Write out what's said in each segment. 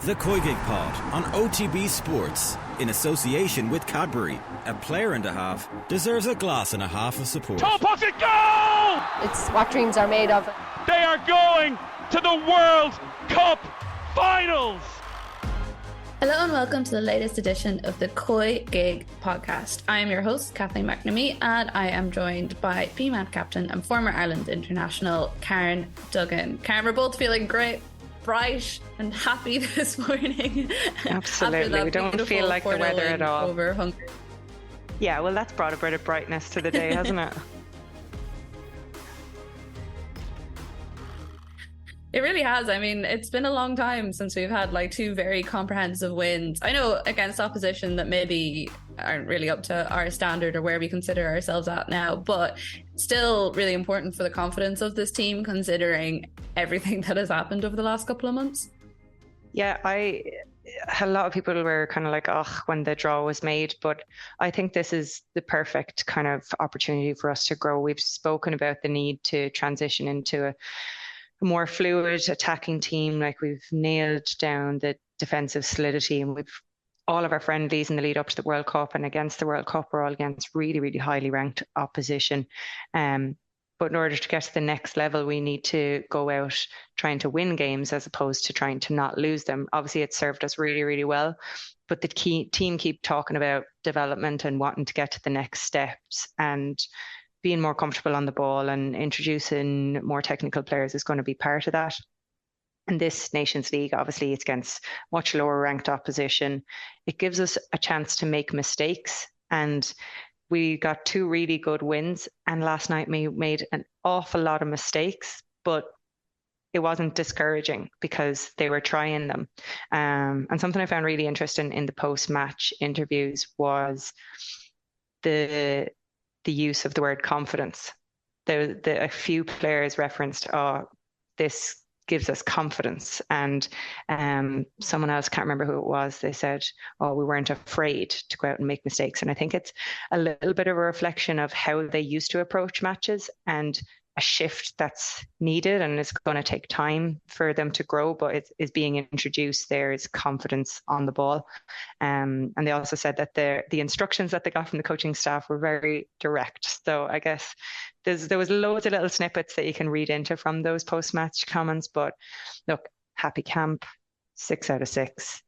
The COYGIG Pod on OTB Sports, in association with Cadbury. A player and a half deserves a glass and a half of support. Top pocket goal! It's what dreams are made of. They are going to the World Cup Finals! Hello and welcome to the latest edition of the COYGIG podcast. I am your host, Kathleen McNamee, and I am joined by PMAT captain and former Ireland international, Karen Duggan. Karen, we're both feeling great, bright and happy this morning. Absolutely, we don't feel like the weather at all. Over Hungary. Yeah, well, that's brought a bit of brightness to the day, hasn't it? It really has. I mean, it's been a long time since we've had like two very comprehensive wins. I know against opposition that maybe aren't really up to our standard or where we consider ourselves at now, but still really important for the confidence of this team considering everything that has happened over the last couple of months. Yeah, a lot of people were kind of like, oh, when the draw was made, but I think this is the perfect kind of opportunity for us to grow. We've spoken about the need to transition into a more fluid attacking team. Like, we've nailed down the defensive solidity, and we've all of our friendlies in the lead up to the World Cup and against the World Cup were all against really, really highly ranked opposition. But in order to get to the next level, we need to go out trying to win games as opposed to trying to not lose them. Obviously, it served us really, really well, but the team keep talking about development and wanting to get to the next steps, and being more comfortable on the ball and introducing more technical players is going to be part of that. And this Nations League, obviously, it's against much lower ranked opposition. It gives us a chance to make mistakes, and we got two really good wins. And last night we made an awful lot of mistakes, but it wasn't discouraging because they were trying them. And something I found really interesting in the post-match interviews was the use of the word confidence. A few players referenced, oh, this gives us confidence. And someone else, can't remember who it was, they said, oh, we weren't afraid to go out and make mistakes. And I think it's a little bit of a reflection of how they used to approach matches and a shift that's needed, and it's going to take time for them to grow, but it is being introduced. There is confidence on the ball. And they also said that the instructions that they got from the coaching staff were very direct. So I guess there was loads of little snippets that you can read into from those post-match comments. But look, happy camp, 6 out of 6.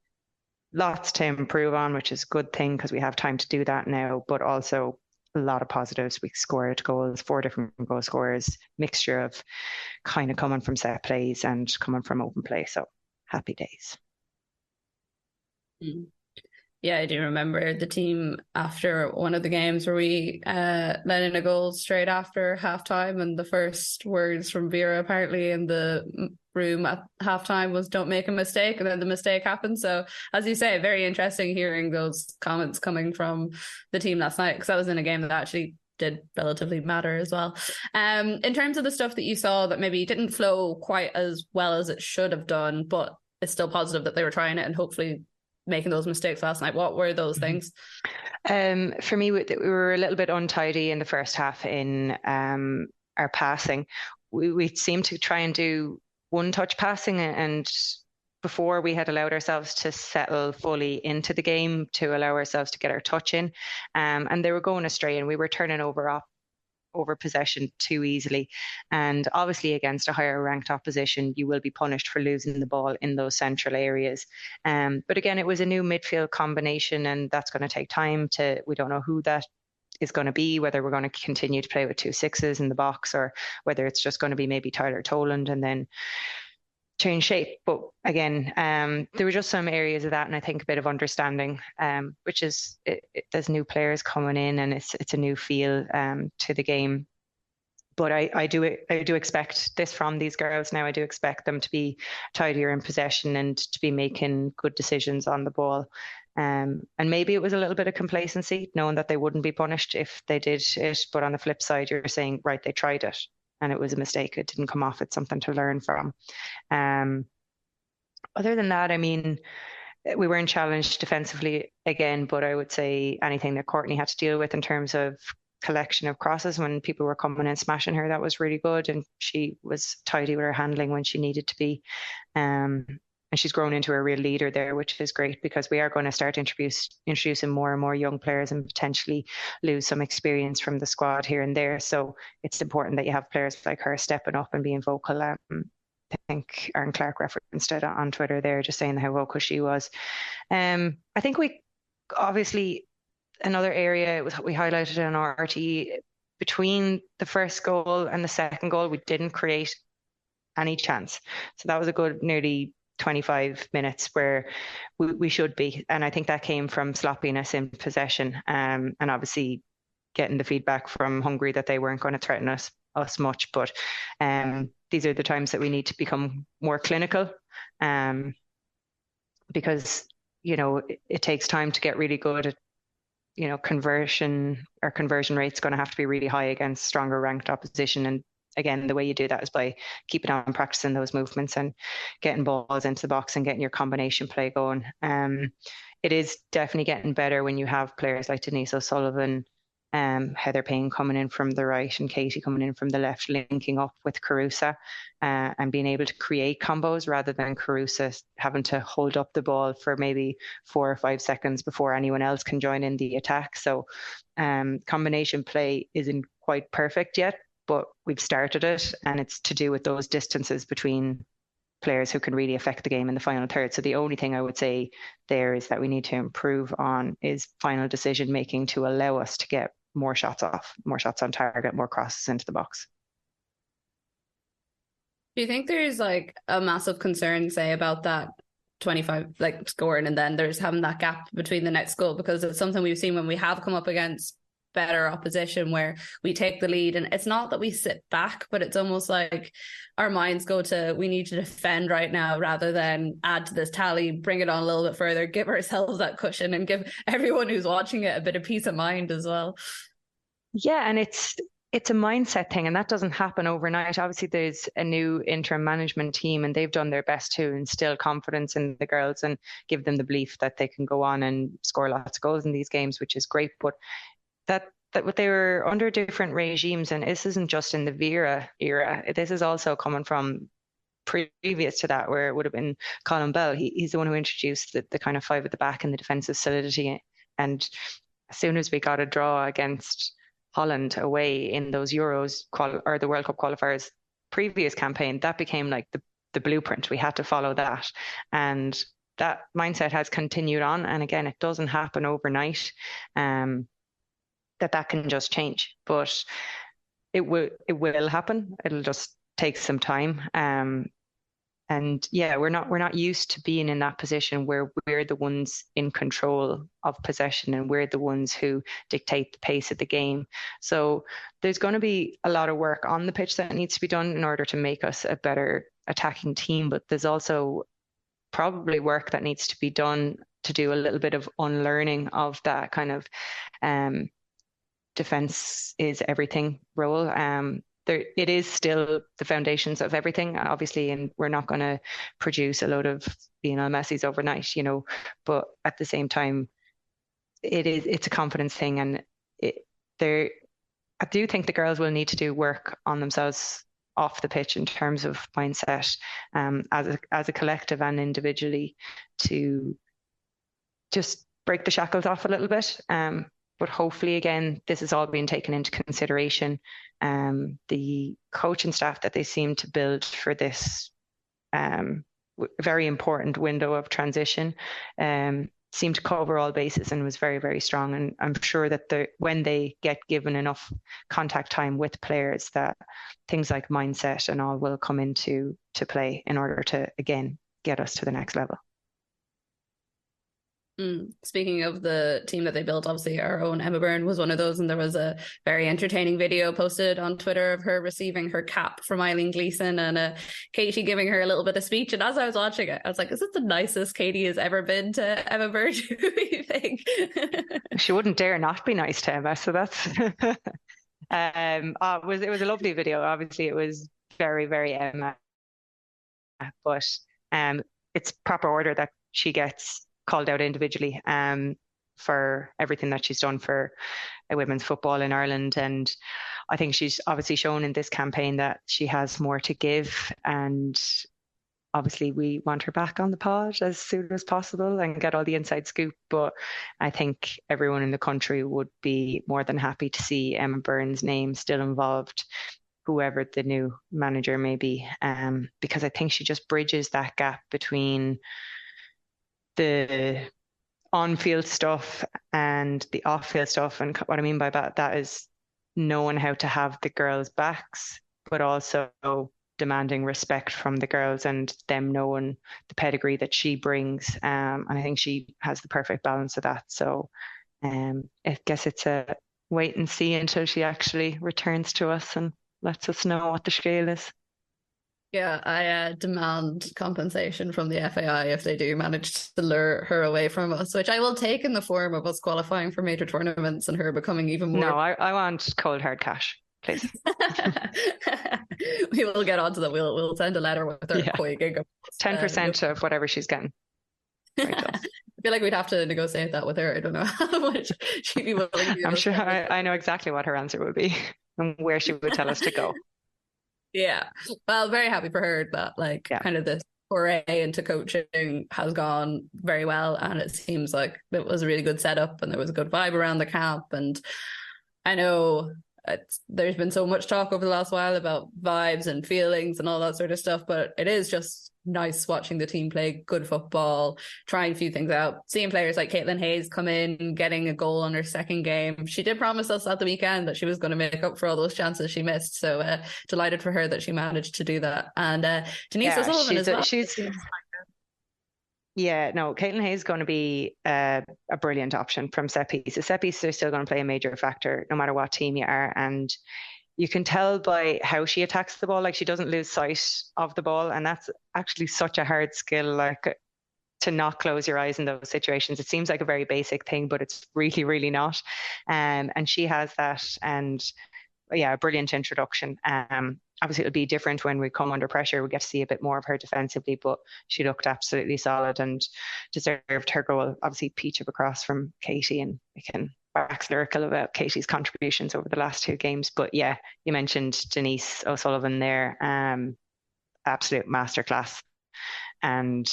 Lots to improve on, which is a good thing because we have time to do that now, but also a lot of positives. We scored goals, 4 different goal scorers, mixture of kind of coming from set plays and coming from open play. So happy days. Yeah, I do remember the team after one of the games where we let in a goal straight after halftime, and the first words from Vera apparently in the room at halftime was "don't make a mistake," and then the mistake happened. So as you say, very interesting hearing those comments coming from the team last night, because that was in a game that actually did relatively matter as well. In terms of the stuff that you saw that maybe didn't flow quite as well as it should have done, but it's still positive that they were trying it and hopefully making those mistakes last night, what were those things? For me, we were a little bit untidy in the first half in our passing. We seemed to try and do one-touch passing, and before we had allowed ourselves to settle fully into the game to allow ourselves to get our touch in, and they were going astray, and we were turning over possession too easily. And obviously against a higher ranked opposition, you will be punished for losing the ball in those central areas. But again, it was a new midfield combination, and that's going to take time we don't know who that is going to be, whether we're going to continue to play with 2 6s in the box, or whether it's just going to be maybe Tyler Toland and then change shape. But again, there were just some areas of that, and I think a bit of understanding, which is there's new players coming in, and it's a new feel to the game. But I do expect this from these girls now. I do expect them to be tidier in possession and to be making good decisions on the ball. And maybe it was a little bit of complacency, knowing that they wouldn't be punished if they did it. But on the flip side, you're saying, right, they tried it and it was a mistake. It didn't come off. It's something to learn from. Other than that, I mean, we weren't challenged defensively again, but I would say anything that Courtney had to deal with in terms of collection of crosses when people were coming and smashing her, that was really good, and she was tidy with her handling when she needed to be. she's grown into a real leader there, which is great, because we are going to start introducing more and more young players and potentially lose some experience from the squad here and there. So it's important that you have players like her stepping up and being vocal. I think Aaron Clark referenced it on Twitter there, just saying how vocal she was. I think we obviously, another area we highlighted in our RTE, between the first goal and the second goal, we didn't create any chance. So that was a good nearly 25 minutes where we should be. And I think that came from sloppiness in possession, and obviously getting the feedback from Hungary that they weren't going to threaten us much. But these are the times that we need to become more clinical, because, it takes time to get really good at, conversion rate's going to have to be really high against stronger ranked opposition. And again, the way you do that is by keeping on practicing those movements and getting balls into the box and getting your combination play going. It is definitely getting better when you have players like Denise OSullivan, Heather Payne coming in from the right and Katie coming in from the left, linking up with Carusa, and being able to create combos rather than Carusa having to hold up the ball for maybe 4 or 5 seconds before anyone else can join in the attack. So combination play isn't quite perfect yet, but we've started it, and it's to do with those distances between players who can really affect the game in the final third. So the only thing I would say there is that we need to improve on is final decision making to allow us to get more shots off, more shots on target, more crosses into the box. Do you think there's like a massive concern, say, about that 25 scoring and then there's having that gap between the next goal? Because it's something we've seen when we have come up against better opposition where we take the lead, and it's not that we sit back, but it's almost like our minds go to, we need to defend right now rather than add to this tally, bring it on a little bit further, give ourselves that cushion and give everyone who's watching it a bit of peace of mind as well. Yeah, and it's a mindset thing, and that doesn't happen overnight. Obviously there's a new interim management team, and they've done their best to instill confidence in the girls and give them the belief that they can go on and score lots of goals in these games, which is great. But that they were under different regimes, and this isn't just in the Vera era. This is also coming from previous to that, where it would have been Colin Bell. He's the one who introduced the kind of 5 at the back and the defensive solidity. And as soon as we got a draw against Holland away in those Euros or the World Cup qualifiers previous campaign, that became like the blueprint. We had to follow that, and that mindset has continued on. And again, it doesn't happen overnight. That can just change, but it will happen. It'll just take some time. And yeah, we're not used to being in that position where we're the ones in control of possession and we're the ones who dictate the pace of the game. So there's going to be a lot of work on the pitch that needs to be done in order to make us a better attacking team. But there's also probably work that needs to be done to do a little bit of unlearning of that kind of defense is everything role. It is still the foundations of everything, obviously, and we're not going to produce a load of Lionel Messi's overnight, but at the same time, it's a confidence thing, and I do think the girls will need to do work on themselves off the pitch in terms of mindset, as a collective and individually, to just break the shackles off a little bit. But hopefully, again, this is all being taken into consideration. The coaching staff that they seem to build for this very important window of transition seemed to cover all bases and was very, very strong. And I'm sure that when they get given enough contact time with players, that things like mindset and all will come into play in order to, again, get us to the next level. Speaking of the team that they built, obviously our own Emma Byrne was one of those, and there was a very entertaining video posted on Twitter of her receiving her cap from Eileen Gleeson and Katie giving her a little bit of speech. And as I was watching it, I was like, is it the nicest Katie has ever been to Emma Byrne? Do you think? She wouldn't dare not be nice to Emma, so that's it was a lovely video. Obviously it was very, very Emma, but it's proper order that she gets called out individually for everything that she's done for women's football in Ireland. And I think she's obviously shown in this campaign that she has more to give, and Obviously, we want her back on the pod as soon as possible and get all the inside scoop. But I think everyone in the country would be more than happy to see Emma Byrne's name still involved, whoever the new manager may be, because I think she just bridges that gap between the on-field stuff and the off-field stuff. And what I mean by that is knowing how to have the girls' backs, but also demanding respect from the girls and them knowing the pedigree that she brings. And I think she has the perfect balance of that. So I guess it's a wait and see until she actually returns to us and lets us know what the scale is. Yeah, I demand compensation from the FAI if they do manage to lure her away from us, which I will take in the form of us qualifying for major tournaments and her becoming even more. No, I want cold hard cash, please. We will get onto that. We'll send a letter with her COYGIG. 10% of whatever she's getting. I feel like we'd have to negotiate that with her. I don't know how much she'd be willing to do. I'm sure I know exactly what her answer would be and where she would tell us to go. Yeah. Well, very happy for her that kind of this foray into coaching has gone very well, and it seems like it was a really good setup and there was a good vibe around the camp. And I know there's been so much talk over the last while about vibes and feelings and all that sort of stuff, but it is just nice watching the team play good football, trying a few things out, seeing players like Caitlyn Hayes come in, getting a goal on her second game. She did promise us at the weekend that she was going to make up for all those chances she missed, so delighted for her that she managed to do that. And Denise OSullivan as well. Caitlyn Hayes is going to be a brilliant option from set pieces. Set pieces are still going to play a major factor no matter what team you are, and you can tell by how she attacks the ball, like she doesn't lose sight of the ball, and that's actually such a hard skill, like to not close your eyes in those situations. It seems like a very basic thing, but it's really, really not. And she has that, and a brilliant introduction. Obviously, it'll be different when we come under pressure. We get to see a bit more of her defensively, but she looked absolutely solid and deserved her goal. Obviously, peach up across from Katie, and we can wax lyrical about Katie's contributions over the last two games. But yeah, you mentioned Denise OSullivan there, absolute masterclass, and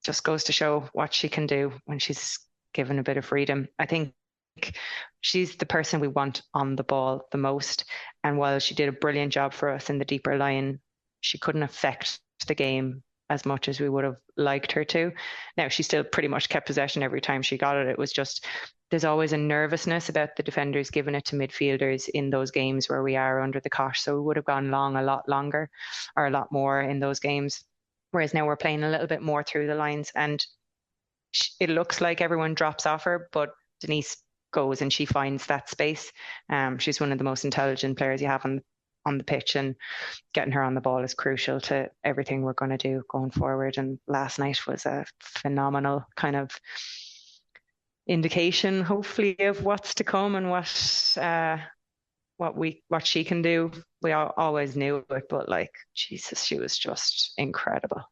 just goes to show what she can do when she's given a bit of freedom. I think she's the person we want on the ball the most, and while she did a brilliant job for us in the deeper line, she couldn't affect the game as much as we would have liked her to. Now, she still pretty much kept possession every time she got it. It was just, there's always a nervousness about the defenders giving it to midfielders in those games where we are under the cosh. So we would have gone long a lot longer or a lot more in those games. Whereas now we're playing a little bit more through the lines, and it looks like everyone drops off her, but Denise goes and she finds that space. She's one of the most intelligent players you have on the pitch, and getting her on the ball is crucial to everything we're going to do going forward. And last night was a phenomenal kind of indication, hopefully, of what's to come and what she can do. We always knew it, but Jesus, she was just incredible.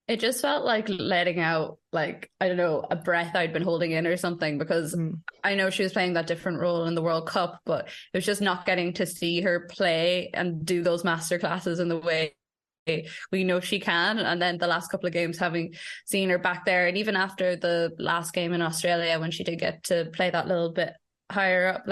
It just felt like letting out, I don't know, a breath I'd been holding in or something, because I know she was playing that different role in the World Cup, but it was just not getting to see her play and do those masterclasses in the way we know she can. And then the last couple of games, having seen her back there, and even after the last game in Australia when she did get to play that little bit higher up,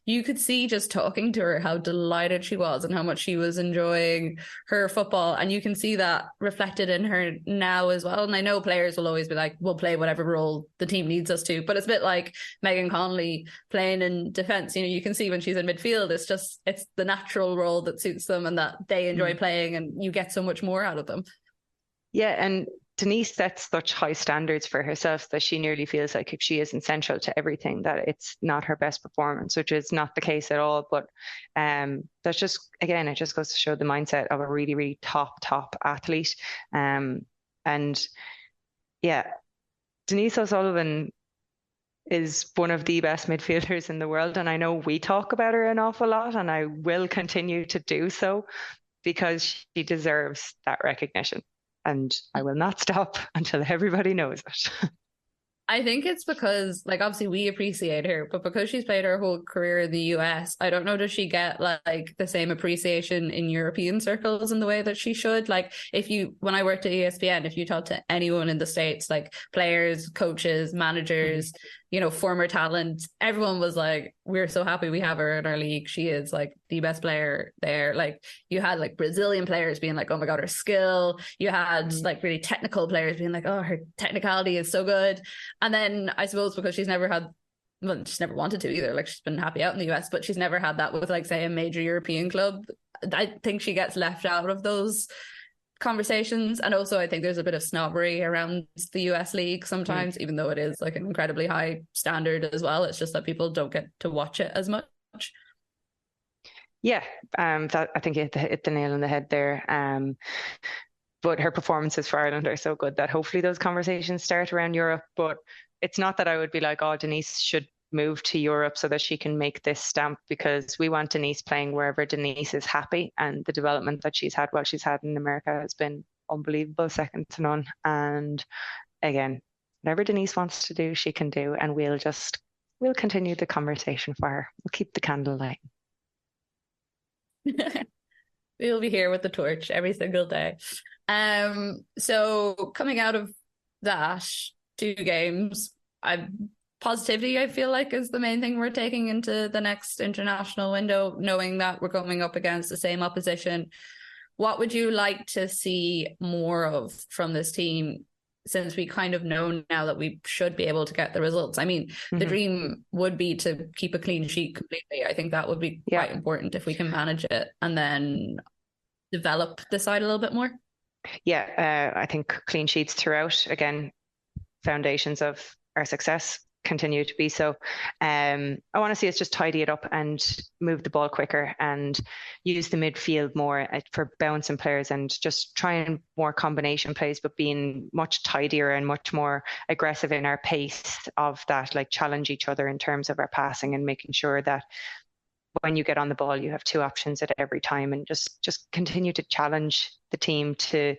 you could see just talking to her how delighted she was and how much she was enjoying her football, and you can see that reflected in her now as well. And I know players will always be like, we'll play whatever role the team needs us to, but it's a bit like Megan Connolly playing in defence. You can see when she's in midfield, it's the natural role that suits them and that they enjoy playing, and you get so much more out of them. Yeah, and Denise sets such high standards for herself that she nearly feels like if she isn't central to everything, that it's not her best performance, which is not the case at all. But that's just, again, it just goes to show the mindset of a really, really top athlete. And yeah, Denise OSullivan is one of the best midfielders in the world. And I know we talk about her an awful lot, and I will continue to do so because she deserves that recognition. And I will not stop until everybody knows it. I think it's because, like, obviously we appreciate her, but because she's played her whole career in the US, I don't know, does she get like the same appreciation in European circles in the way that she should? Like, when I worked at ESPN, if you talk to anyone in the States, like players, coaches, managers, former talent, everyone was like, we're so happy we have her in our league. She is like the best player there. Like, you had like Brazilian players being like, oh my God, her skill. You had like really technical players being like, oh, her technicality is so good. And then I suppose because she's never wanted to either. Like, she's been happy out in the US, but she's never had that with, like, say, a major European club. I think she gets left out of those conversations. And also I think there's a bit of snobbery around the US league sometimes, even though it is like an incredibly high standard as well. It's just that people don't get to watch it as much. Yeah, that, I think you hit the nail on the head there. But her performances for Ireland are so good that hopefully those conversations start around Europe. But it's not that I would be like, oh, Denise should move to Europe so that she can make this stamp, because we want Denise playing wherever Denise is happy. And the development that she's had while she's had in America has been unbelievable, second to none. And again, whatever Denise wants to do, she can do. And we'll continue the conversation for her. We'll keep the candle light. We'll be here with the torch every single day. So coming out of that 2 games, positivity, I feel like, is the main thing we're taking into the next international window, knowing that we're coming up against the same opposition. What would you like to see more of from this team, since we kind of know now that we should be able to get the results? I mean, the dream would be to keep a clean sheet completely. I think that would be quite important if we can manage it and then develop the side a little bit more. Yeah, I think clean sheets throughout, again, foundations of our success continue to be so. I want to see us just tidy it up and move the ball quicker and use the midfield more for bouncing players, and just trying more combination plays, but being much tidier and much more aggressive in our pace of that, like challenge each other in terms of our passing, and making sure that when you get on the ball, you have 2 options at every time, and just continue to challenge the team to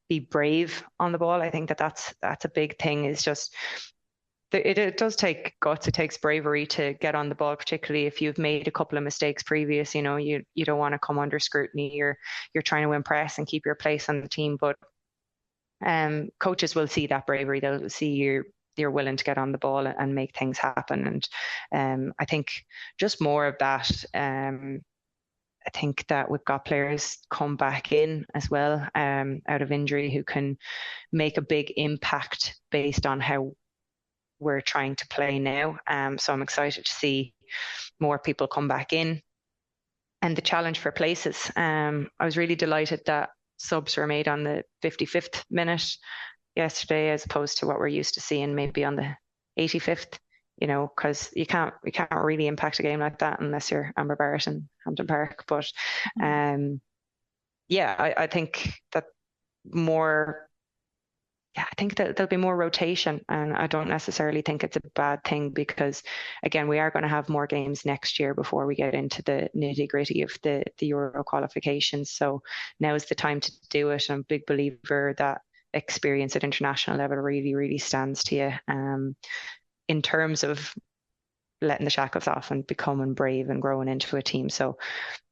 be brave on the ball. I think that's a big thing, is just it does take guts. It takes bravery to get on the ball, particularly if you've made a couple of mistakes previous. You don't want to come under scrutiny. You're trying to impress and keep your place on the team, but coaches will see that bravery. They'll see you're willing to get on the ball and make things happen. And I think just more of that. I think that we've got players come back in as well out of injury who can make a big impact based on how we're trying to play now. So I'm excited to see more people come back in, and the challenge for places. I was really delighted that subs were made on the 55th minute yesterday, as opposed to what we're used to seeing maybe on the 85th. Because you can't really impact a game like that unless you're Amber Barrett in Hampden Park. But I think that more. Yeah, I think that there'll be more rotation, and I don't necessarily think it's a bad thing, because again, we are going to have more games next year before we get into the nitty-gritty of the Euro qualifications. So now is the time to do it. I'm a big believer that experience at international level really, really stands to you in terms of letting the shackles off and becoming brave and growing into a team. So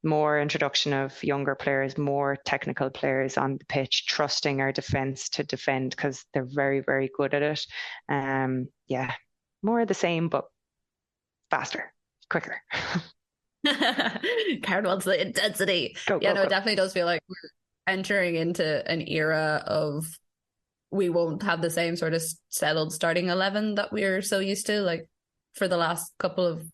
more introduction of younger players, more technical players on the pitch, trusting our defence to defend, because they're very, very good at it. More of the same, but faster, quicker. Karen wants the intensity. Go. It definitely does feel like we're entering into an era of, we won't have the same sort of settled starting 11 that we're so used to, like, for the last couple of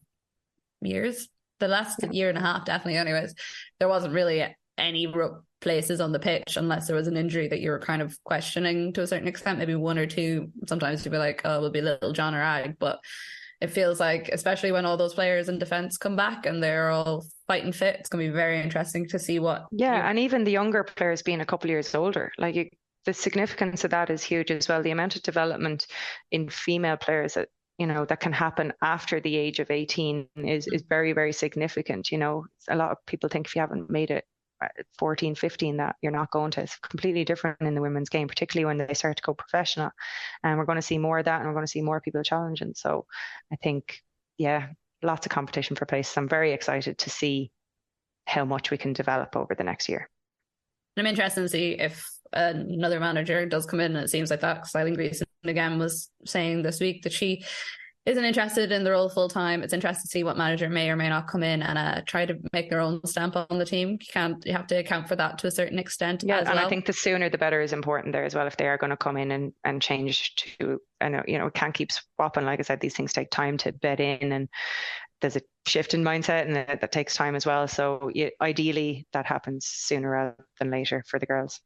years, the last year and a half, definitely. Anyways, there wasn't really any places on the pitch unless there was an injury that you were kind of questioning to a certain extent, maybe 1 or 2. Sometimes you'd be like, oh, we'll be little John or Ag. But it feels like, especially when all those players in defence come back and they're all fighting fit, it's going to be very interesting to see what. Yeah, and even the younger players being a couple of years older, the significance of that is huge as well. The amount of development in female players that can happen after the age of 18 is very, very significant. A lot of people think if you haven't made it 14, 15 that you're not going to. It's completely different in the women's game, particularly when they start to go professional. And we're going to see more of that, and we're going to see more people challenging. So I think, yeah, lots of competition for place. I'm very excited to see how much we can develop over the next year. I'm interested to see if another manager does come in, and it seems like that, because Eileen Greason again was saying this week that she isn't interested in the role full time. It's interesting to see what manager may or may not come in and try to make their own stamp on the team. You have to account for that to a certain extent. Yeah, and I think the sooner the better is important there as well. If they are going to come in and change to, I know, we can't keep swapping. Like I said, these things take time to bed in, and there's a shift in mindset, and that takes time as well. So ideally that happens sooner rather than later for the girls.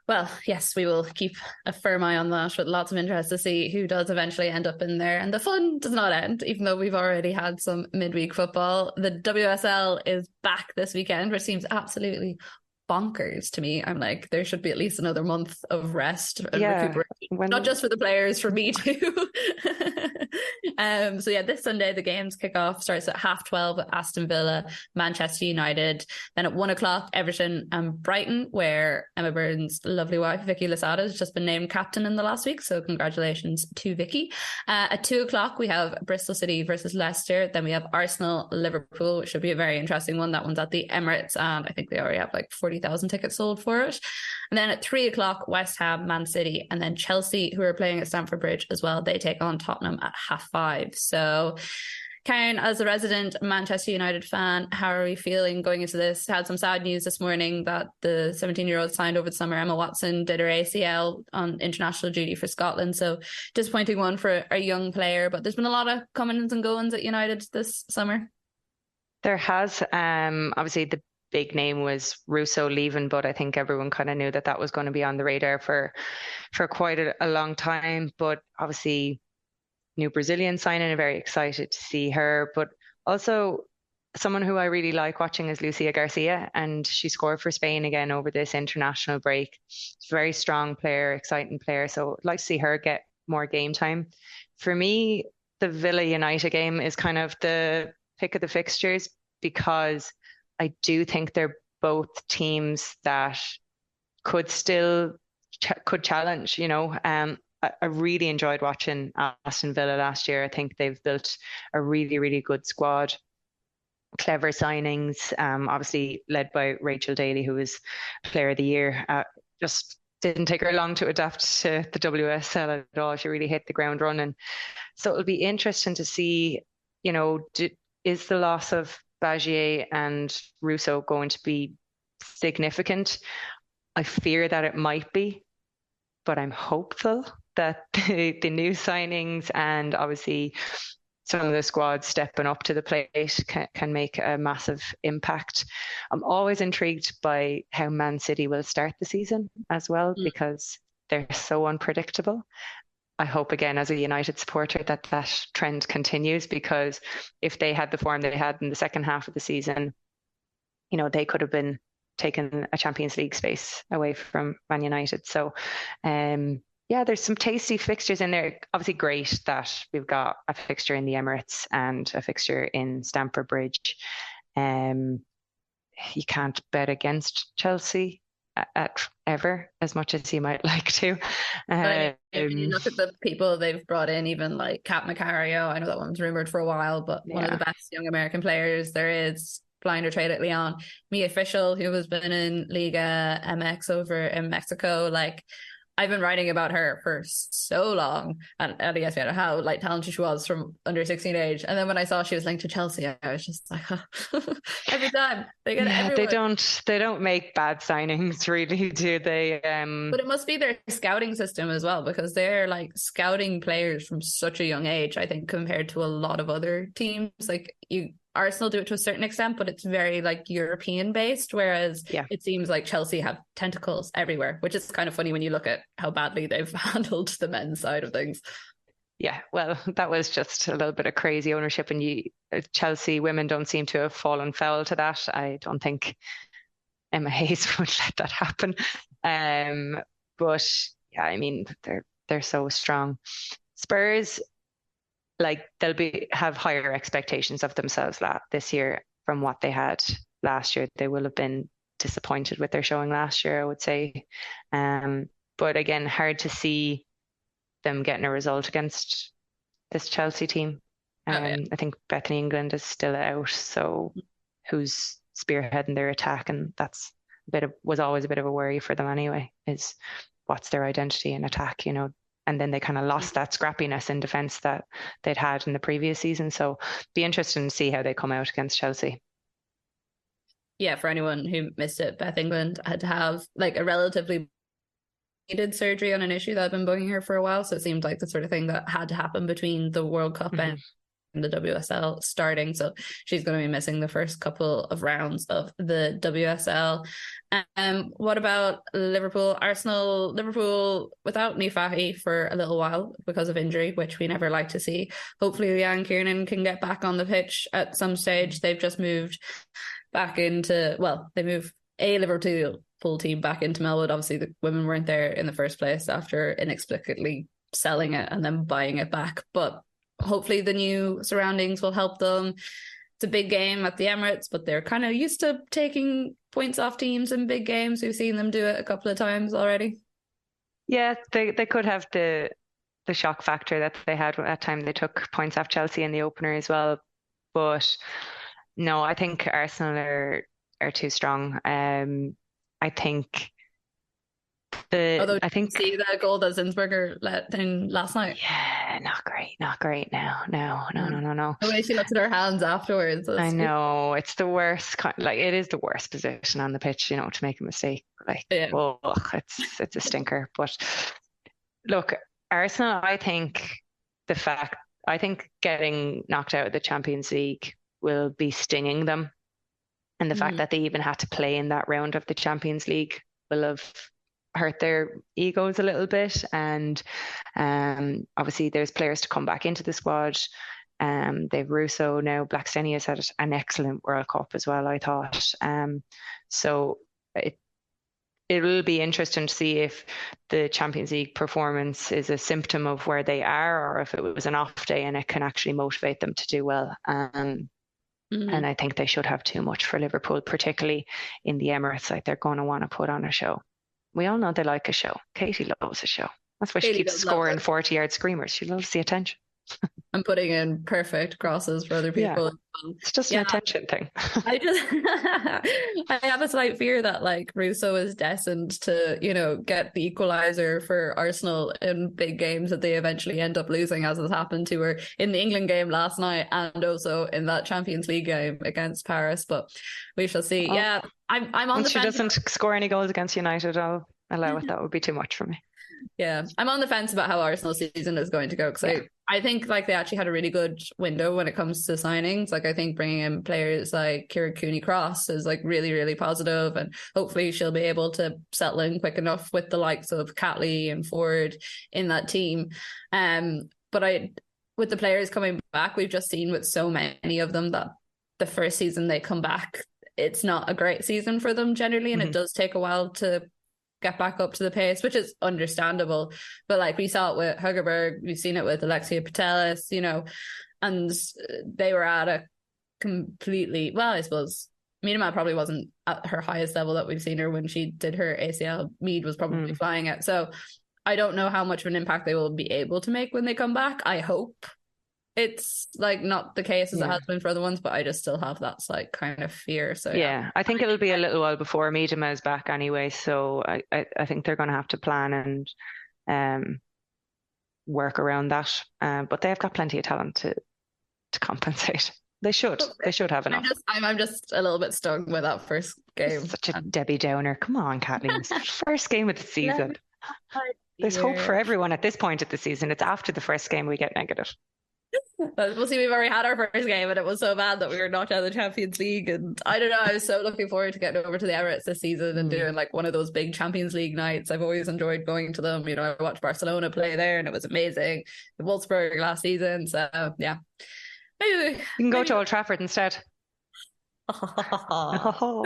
Well, yes, we will keep a firm eye on that with lots of interest to see who does eventually end up in there. And the fun does not end, even though we've already had some midweek football. The WSL is back this weekend, which seems absolutely bonkers to me. I'm like, there should be at least another month of rest and recuperation, not just for the players, for me too. So yeah, this Sunday the games kick off. Starts at 12:30 with Aston Villa, Manchester United. Then at 1:00, Everton and Brighton, where Emma Byrne's lovely wife Vicky Losada has just been named captain in the last week. So congratulations to Vicky. At 2:00 we have Bristol City versus Leicester. Then we have Arsenal Liverpool, which should be a very interesting one. That one's at the Emirates, and I think they already have like 40,000 tickets sold for it. And then at 3:00 West Ham, Man City, and then Chelsea, who are playing at Stamford Bridge as well. They take on Tottenham at 5:30. So Karen, as a resident Manchester United fan, how are we feeling going into this? Had some sad news this morning that the 17-year-old signed over the summer, Emma Watson, did her ACL on international duty for Scotland. So disappointing one for a young player, but there's been a lot of comings and goings at United this summer. There has. Obviously the big name was Russo leaving, but I think everyone kind of knew that was going to be on the radar for quite a long time. But obviously new Brazilian signing, I'm very excited to see her. But also someone who I really like watching is Lucia Garcia, and she scored for Spain again over this international break. She's a very strong player, exciting player. So I'd like to see her get more game time. For me, the Villa United game is kind of the pick of the fixtures, because I do think they're both teams that could still could challenge, I really enjoyed watching Aston Villa last year. I think they've built a really, really good squad. Clever signings, obviously led by Rachel Daly, who was Player of the Year. Just didn't take her long to adapt to the WSL at all. She really hit the ground running. So it'll be interesting to see, is the loss of Bagier and Russo going to be significant? I fear that it might be, but I'm hopeful that the new signings and obviously some of the squads stepping up to the plate can make a massive impact. I'm always intrigued by how Man City will start the season as well, because they're so unpredictable. I hope, again, as a United supporter, that trend continues, because if they had the form they had in the second half of the season, they could have been taking a Champions League space away from Man United. So, there's some tasty fixtures in there. Obviously great that we've got a fixture in the Emirates and a fixture in Stamford Bridge. You can't bet against Chelsea ever, as much as you might like to. If you look at the people they've brought in, even like Kat Macario, I know that one's rumoured for a while, but one of the best young American players there is, flying her trade at Lyon. Mia Fischel, who has been in Liga MX over in Mexico, I've been writing about her for so long, and ESPN, how talented she was from under 16 age. And then when I saw she was linked to Chelsea, I was just like, every time they get everyone. They don't make bad signings, really, do they? But it must be their scouting system as well, because they're scouting players from such a young age, I think, compared to a lot of other teams. Arsenal do it to a certain extent, but it's very European based, whereas it seems like Chelsea have tentacles everywhere, which is kind of funny when you look at how badly they've handled the men's side of things. Yeah, well, that was just a little bit of crazy ownership, and Chelsea women don't seem to have fallen foul to that. I don't think Emma Hayes would let that happen. But yeah, I mean, they're so strong. Spurs, they'll have higher expectations of themselves this year from what they had last year. They will have been disappointed with their showing last year, I would say. But again, hard to see them getting a result against this Chelsea team. I think Bethany England is still out, so who's spearheading their attack, and that's was always a bit of a worry for them anyway, is what's their identity in attack, you know. And then they kind of lost that scrappiness in defence that they'd had in the previous season. So be interesting to see how they come out against Chelsea. Yeah, for anyone who missed it, Beth England had to have like a relatively needed surgery on an issue that had been bugging her for a while. So it seemed like the sort of thing that had to happen between the World Cup and the WSL starting. So she's going to be missing the first couple of rounds of the WSL. What about Liverpool Arsenal? Liverpool without Nifahi for a little while because of injury, which we never like to see. Hopefully Leanne Kiernan can get back on the pitch at some stage. They've just moved back into, well, they moved a Liverpool team back into Melwood. Obviously the women weren't there in the first place after inexplicably selling it and then buying it back, but hopefully the new surroundings will help them. It's a big game at the Emirates, but they're kind of used to taking points off teams in big games. We've seen them do it a couple of times already. Yeah, they could have the shock factor that they had at time. They took points off Chelsea in the opener as well. But no, I think Arsenal are too strong. I think see the goal that Zinsberger let in last night. Yeah, not great. No. The way she looked at her hands afterwards. I know, it's the worst. It is the worst position on the pitch, you know, to make a mistake. It's a stinker. But look, Arsenal, I think getting knocked out of the Champions League will be stinging them, and the fact that they even had to play in that round of the Champions League will have hurt their egos a little bit. And obviously there's players to come back into the squad. They've Russo now. Blackstenius has had an excellent World Cup as well, I thought. So it will be interesting to see if the Champions League performance is a symptom of where they are, or if it was an off day and it can actually motivate them to do well. And I think they should have too much for Liverpool, particularly in the Emirates. Like, they're going to want to put on a show. We all know they like a show. Katie loves a show. That's why she keeps scoring 40-yard screamers. She loves the attention. And putting in perfect crosses for other people. Yeah. It's just an attention thing. I have a slight fear that like Russo is destined to, you know, get the equaliser for Arsenal in big games that they eventually end up losing, as has happened to her in the England game last night and also in that Champions League game against Paris. But we shall see. Yeah, I'm on the fence. She doesn't score any goals against United, I'll allow it. That would be too much for me. Yeah, I'm on the fence about how Arsenal's season is going to go, because I think like they actually had a really good window when it comes to signings. Like, I think bringing in players like Kira Cooney-Cross is like really, really positive, and hopefully she'll be able to settle in quick enough with the likes of Catley and Ford in that team. But with the players coming back, we've just seen with so many of them that the first season they come back, it's not a great season for them generally, and it does take a while to get back up to the pace, which is understandable. But like, we saw it with Högberg, we've seen it with Alexia Putellas, you know, and they were at a completely, well, I suppose Miedema probably wasn't at her highest level that we've seen her when she did her ACL. Mead was probably flying it. So I don't know how much of an impact they will be able to make when they come back. I hope it's like not the case as it has been for other ones, but I just still have that slight kind of fear. So yeah, I think it'll be a little while before Miedema is back anyway. So I think they're going to have to plan and work around that. But they have got plenty of talent to compensate. They should have enough. I'm just a little bit stung with that first game. Such a Debbie Downer. Come on, Kathleen. It's the first game of the season. There's hope for everyone at this point of the season. It's after the first game we get negative. We'll see. We've already had our first game and it was so bad that we were knocked out of the Champions League, and I don't know, I was so looking forward to getting over to the Emirates this season and doing like one of those big Champions League nights. I've always enjoyed going to them. You know, I watched Barcelona play there and it was amazing. The Wolfsburg last season. So yeah, maybe you can go to Old Trafford instead. How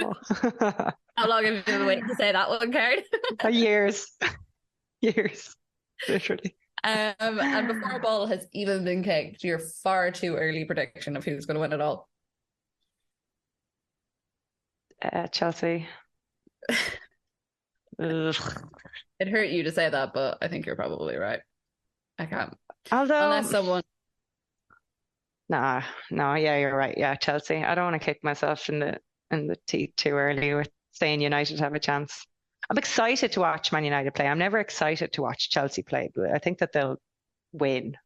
long have you been waiting to say that one, Karen? Years, literally. And before a ball has even been kicked, your far too early prediction of who's going to win it all. Chelsea. Ugh. It hurt you to say that, but I think you're probably right. I can't. Although, Unless someone. no, yeah, you're right. Yeah, Chelsea. I don't want to kick myself in the teeth too early with saying United have a chance. I'm excited to watch Man United play. I'm never excited to watch Chelsea play, but I think that they'll win.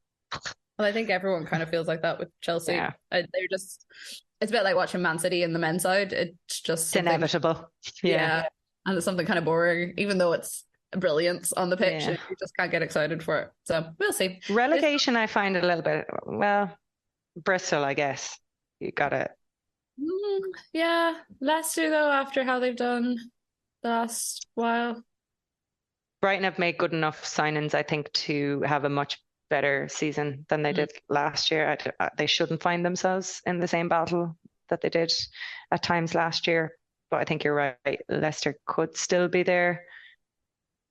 Well, I think everyone kind of feels like that with Chelsea. Yeah. They're just, it's a bit like watching Man City in the men's side. It's just It's inevitable. Yeah. And it's something kind of boring, even though it's brilliant on the pitch. Yeah. You just can't get excited for it. So we'll see. Relegation, I find a little bit, well, Bristol, I guess. You got it. Yeah. Leicester, though, after how they've done the last while. Brighton have made good enough signings, I think, to have a much better season than they did last year. They shouldn't find themselves in the same battle that they did at times last year. But I think you're right. Leicester could still be there.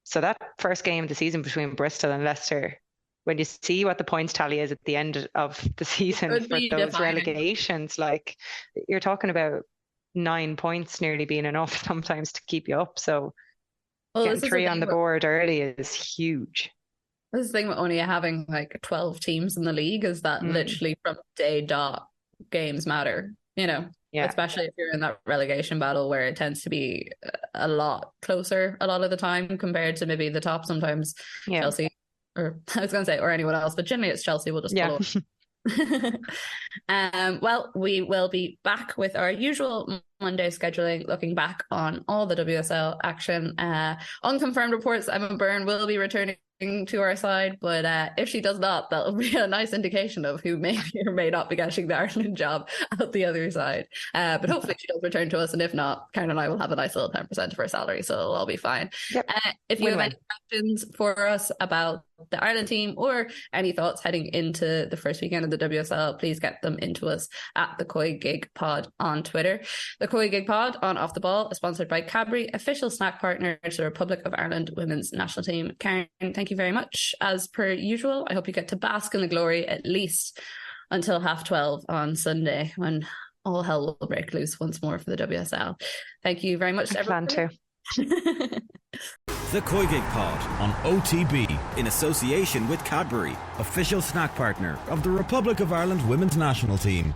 So that first game of the season between Bristol and Leicester, when you see what the points tally is at the end of the season for those relegations, like you're talking about 9 points nearly being enough sometimes to keep you up. So getting 3 on the board early is huge. This is the thing with only having like 12 teams in the league is that literally from day dot games matter, you know, especially if you're in that relegation battle where it tends to be a lot closer a lot of the time compared to maybe the top sometimes Chelsea, or I was going to say, or anyone else, but generally it's Chelsea will just follow. Well, we will be back with our usual Monday scheduling, looking back on all the WSL action. Unconfirmed reports, Emma Byrne will be returning to our side, but if she does not, that'll be a nice indication of who may or may not be getting the Ireland job at the other side. But hopefully she does return to us, and if not, Karen and I will have a nice little 10% of her salary, so it'll all be fine. If you have any questions for us about the Ireland team or any thoughts heading into the first weekend of the WSL, please get them into us at the COYGIG Pod on Twitter. The COYGIG Pod on Off the Ball is sponsored by Cadbury, official snack partner to the Republic of Ireland women's national team. Karen, thank you very much. As per usual, I hope you get to bask in the glory at least until 12:30 on Sunday, when all hell will break loose once more for the WSL. Thank you very much to everyone. Plan to. The COYGIG Pod on OTB in association with Cadbury, official snack partner of the Republic of Ireland women's national team.